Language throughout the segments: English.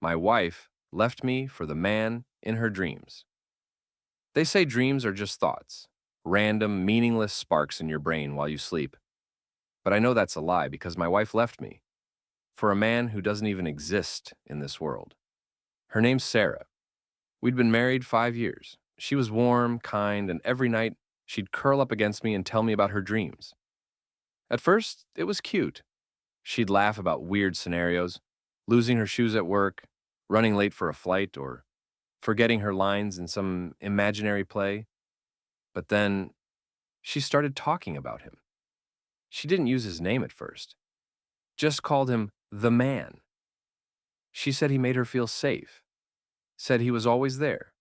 My wife left me for the man in her dreams. They say dreams are just thoughts, random, meaningless sparks in your brain while you sleep. But I know that's a lie because my wife left me for a man who doesn't even exist in this world. Her name's Sarah. We'd been married 5 years. She was warm, kind, and every night she'd curl up against me and tell me about her dreams. At first, it was cute. She'd laugh about weird scenarios, losing her shoes at work, running late for a flight, or forgetting her lines in some imaginary play. But then she started talking about him. She didn't use his name at first, just called him the man. She said he made her feel safe, said he was always there,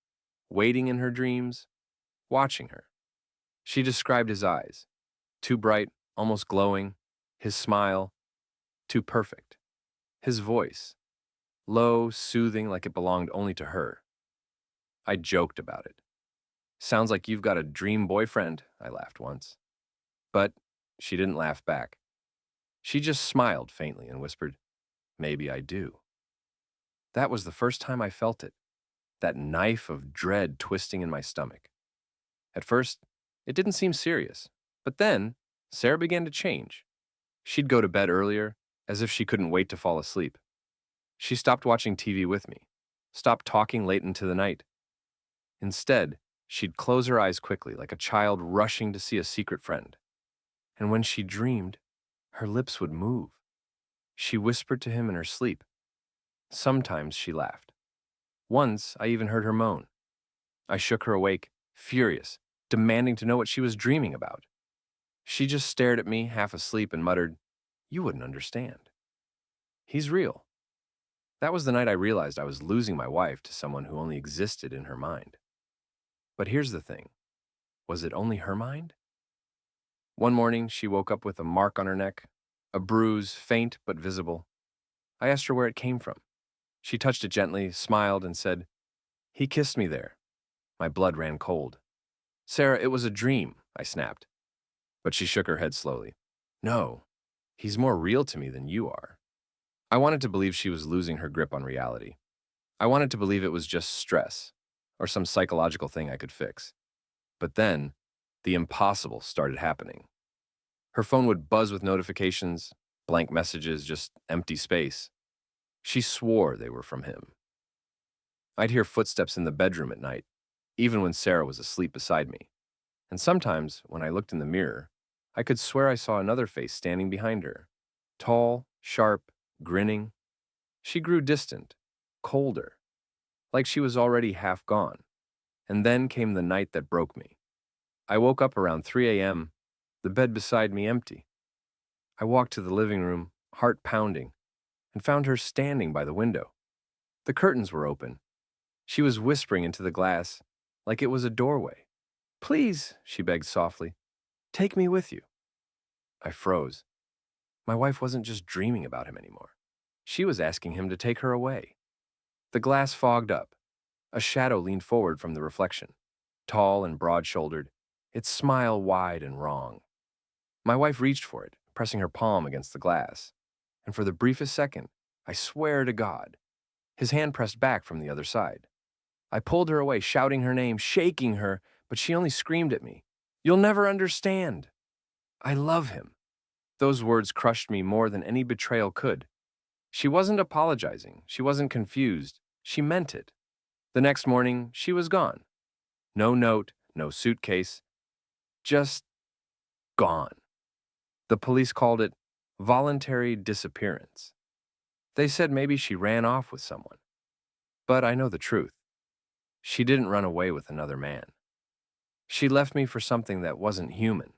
waiting in her dreams, watching her. She described his eyes, too bright, almost glowing, his smile, too perfect, his voice, low, soothing like it belonged only to her. I joked about it. Sounds like you've got a dream boyfriend, I laughed once. But she didn't laugh back. She just smiled faintly and whispered, "Maybe I do." That was the first time I felt it, that knife of dread twisting in my stomach. At first, it didn't seem serious, but then Sarah began to change. She'd go to bed earlier, as if she couldn't wait to fall asleep. She stopped watching TV with me, stopped talking late into the night. Instead, she'd close her eyes quickly, like a child rushing to see a secret friend. And when she dreamed, her lips would move. She whispered to him in her sleep. Sometimes she laughed. Once, I even heard her moan. I shook her awake, furious, demanding to know what she was dreaming about. She just stared at me, half asleep, and muttered, "You wouldn't understand. He's real." That was the night I realized I was losing my wife to someone who only existed in her mind. But here's the thing. Was it only her mind? One morning, she woke up with a mark on her neck, a bruise, faint but visible. I asked her where it came from. She touched it gently, smiled, and said, "He kissed me there." My blood ran cold. "Sarah, it was a dream," I snapped. But she shook her head slowly. "No, he's more real to me than you are." I wanted to believe she was losing her grip on reality. I wanted to believe it was just stress, or some psychological thing I could fix. But then, the impossible started happening. Her phone would buzz with notifications, blank messages, just empty space. She swore they were from him. I'd hear footsteps in the bedroom at night, even when Sarah was asleep beside me. And sometimes, when I looked in the mirror, I could swear I saw another face standing behind her. Tall, sharp, grinning. She grew distant, colder, like she was already half gone. And then came the night that broke me. I woke up around 3 a.m., the bed beside me empty. I walked to the living room, heart pounding, and found her standing by the window. The curtains were open. She was whispering into the glass like it was a doorway. "Please," she begged softly, "take me with you." I froze. My wife wasn't just dreaming about him anymore. She was asking him to take her away. The glass fogged up. A shadow leaned forward from the reflection, tall and broad-shouldered, its smile wide and wrong. My wife reached for it, pressing her palm against the glass. And for the briefest second, I swear to God, his hand pressed back from the other side. I pulled her away, shouting her name, shaking her, but she only screamed at me. "You'll never understand. I love him." Those words crushed me more than any betrayal could. She wasn't apologizing. She wasn't confused. She meant it. The next morning, she was gone. No note, no suitcase, just gone. The police called it voluntary disappearance. They said maybe she ran off with someone. But I know the truth. She didn't run away with another man. She left me for something that wasn't human,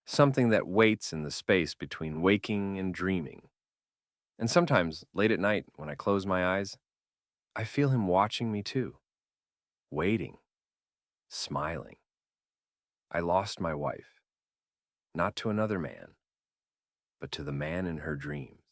something that waits in the space between waking and dreaming. And sometimes, late at night, when I close my eyes, I feel him watching me too, waiting, smiling. I lost my wife, not to another man, but to the man in her dreams.